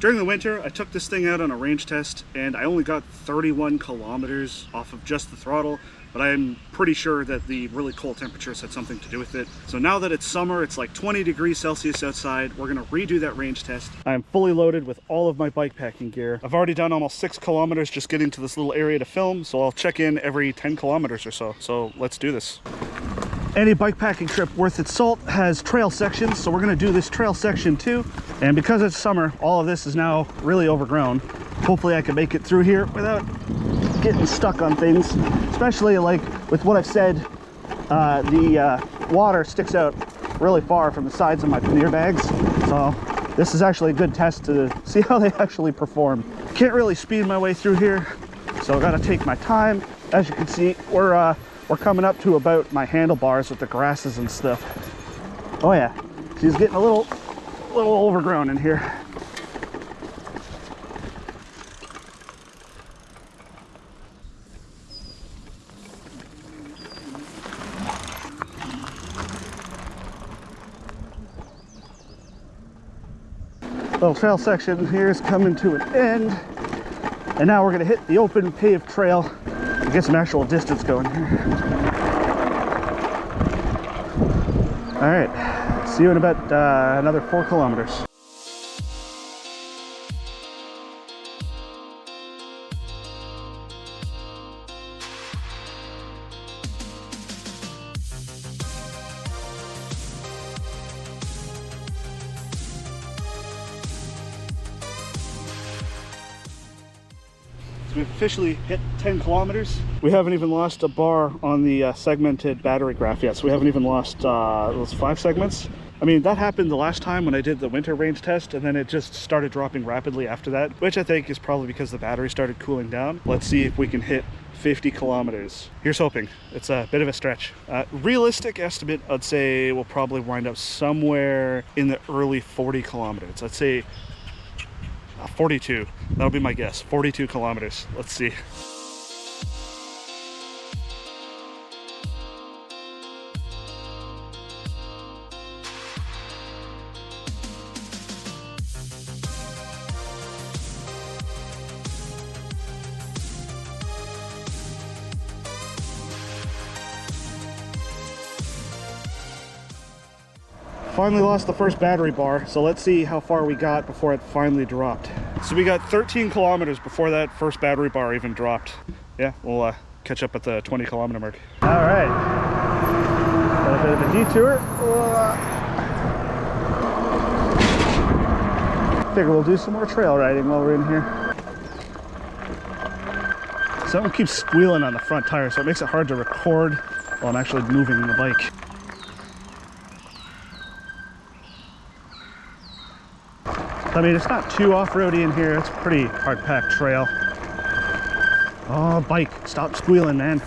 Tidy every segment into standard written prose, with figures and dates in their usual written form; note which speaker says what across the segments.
Speaker 1: During the winter, I took this thing out on a range test and I only got 31 kilometers off of just the throttle, but I'm pretty sure that the really cold temperatures had something to do with it. So now that it's summer, it's like 20 degrees Celsius outside, we're gonna redo that range test. I'm fully loaded with all of my bike packing gear. I've already done almost 6 kilometers just getting to this little area to film, so I'll check in every 10 kilometers or so. So let's do this. Any bike packing trip worth its salt has trail sections, so we're gonna do this trail section too. And because it's summer, all of this is now really overgrown. Hopefully I can make it through here without getting stuck on things, especially like with what I've said, the water sticks out really far from the sides of my pannier bags. So this is actually a good test to see how they actually perform. Can't really speed my way through here, so I gotta take my time. As you can see, we're coming up to about my handlebars with the grasses and stuff. Oh yeah, she's getting a little overgrown in here. Little trail section here is coming to an end, and now we're gonna hit the open paved trail and get some actual distance going here. All right, see you in about another 4 kilometers. So we've officially hit 10 kilometers. We haven't even lost a bar on the segmented battery graph yet, so we haven't even lost those 5 segments. I mean, that happened the last time when I did the winter range test, and then it just started dropping rapidly after that, which I think is probably because the battery started cooling down. Let's see if we can hit 50 kilometers. Here's hoping. It's a bit of a stretch. Realistic estimate, I'd say we'll probably wind up somewhere in the early 40 kilometers. I'd say 42. That'll be my guess. 42 kilometers. Let's see. Finally lost the first battery bar, so let's see how far we got before it finally dropped. So we got 13 kilometers before that first battery bar even dropped. Yeah, we'll catch up at the 20 kilometer mark. All right, got a bit of a detour. Figure we'll do some more trail riding while we're in here. Something keeps squealing on the front tire, so it makes it hard to record while I'm actually moving the bike. I mean, it's not too off-roady in here. It's a pretty hard-packed trail. Oh, bike, stop squealing, man.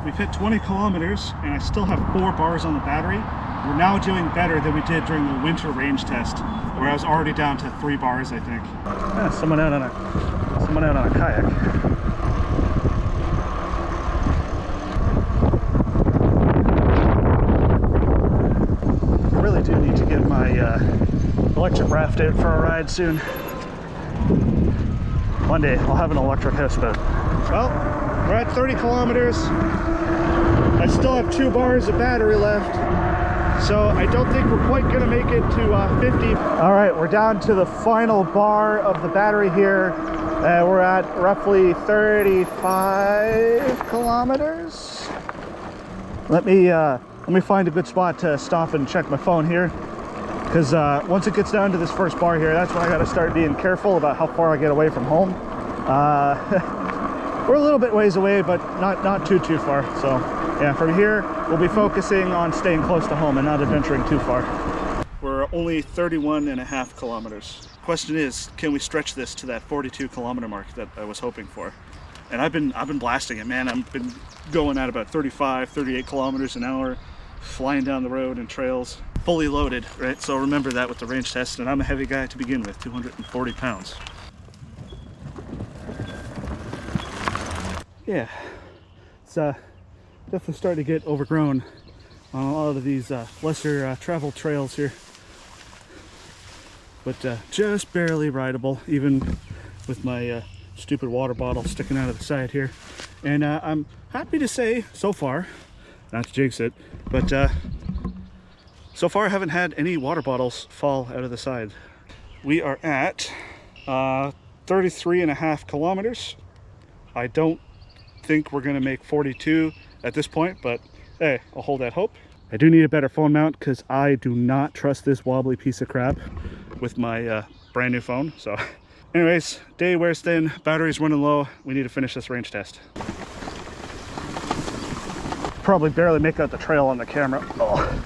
Speaker 1: We've hit 20 kilometers, and I still have 4 bars on the battery. We're now doing better than we did during the winter range test, where I was already down to 3 bars, I think. Yeah, someone out on a kayak. Do need to get my electric raft out for a ride soon. One day I'll have an electric houseboat. Well, we're at 30 kilometers. I still have 2 bars of battery left, so I don't think we're quite gonna make it to 50. All right, we're down to the final bar of the battery here. We're at roughly 35 kilometers. Let me find a good spot to stop and check my phone here, because once it gets down to this first bar here, that's when I got to start being careful about how far I get away from home. We're a little bit ways away, but not too far. So yeah, from here we'll be focusing on staying close to home and not adventuring too far. We're only 31.5 kilometers. Question is, can we stretch this to that 42 kilometer mark that I was hoping for? And I've been blasting it, man. I've been going at about 35, 38 kilometers an hour, flying down the road and trails, fully loaded, right? So remember that with the range test, and I'm a heavy guy to begin with, 240 pounds. yeah, it's definitely starting to get overgrown on a lot of these lesser travel trails here. But just barely rideable, even with my stupid water bottle sticking out of the side here. And I'm happy to say, so far, not to jinx it, but so far I haven't had any water bottles fall out of the side. We are at 33.5 kilometers. I don't think we're gonna make 42 at this point, but hey, I'll hold that hope. I do need a better phone mount because I do not trust this wobbly piece of crap with my brand new phone. So anyways, day wears thin, battery's running low. We need to finish this range test. Probably barely make out the trail on the camera. Oh.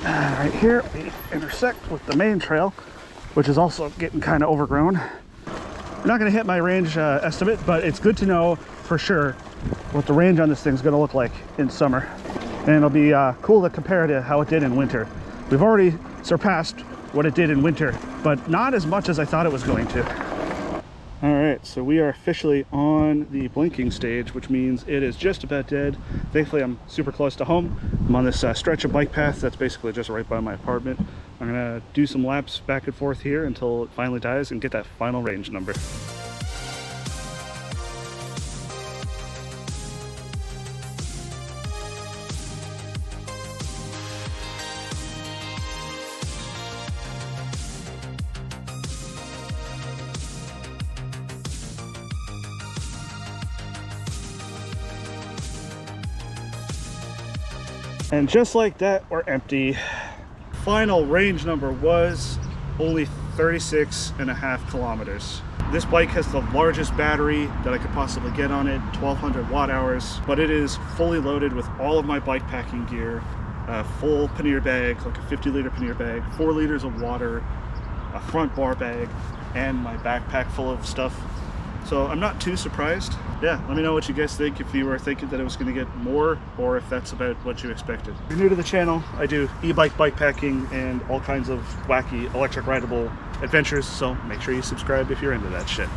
Speaker 1: Right here we intersect with the main trail, which is also getting kind of overgrown. I'm not going to hit my range estimate, but it's good to know for sure what the range on this thing is going to look like in summer. And it'll be cool to compare to how it did in winter. We've already surpassed what it did in winter, but not as much as I thought it was going to. All right, so we are officially on the blinking stage, which means it is just about dead. Thankfully, I'm super close to home. I'm on this stretch of bike path that's basically just right by my apartment. I'm gonna do some laps back and forth here until it finally dies and get that final range number. And just like that, we're empty. Final range number was only 36.5 kilometers. This bike has the largest battery that I could possibly get on it, 1200 watt hours, but it is fully loaded with all of my bike packing gear, a full pannier bag, like a 50-liter pannier bag, 4 liters of water, a front bar bag, and my backpack full of stuff. So I'm not too surprised. Yeah, let me know what you guys think, if you were thinking that it was going to get more, or if that's about what you expected. If you're new to the channel, I do e-bike bikepacking and all kinds of wacky electric rideable adventures, so make sure you subscribe if you're into that shit.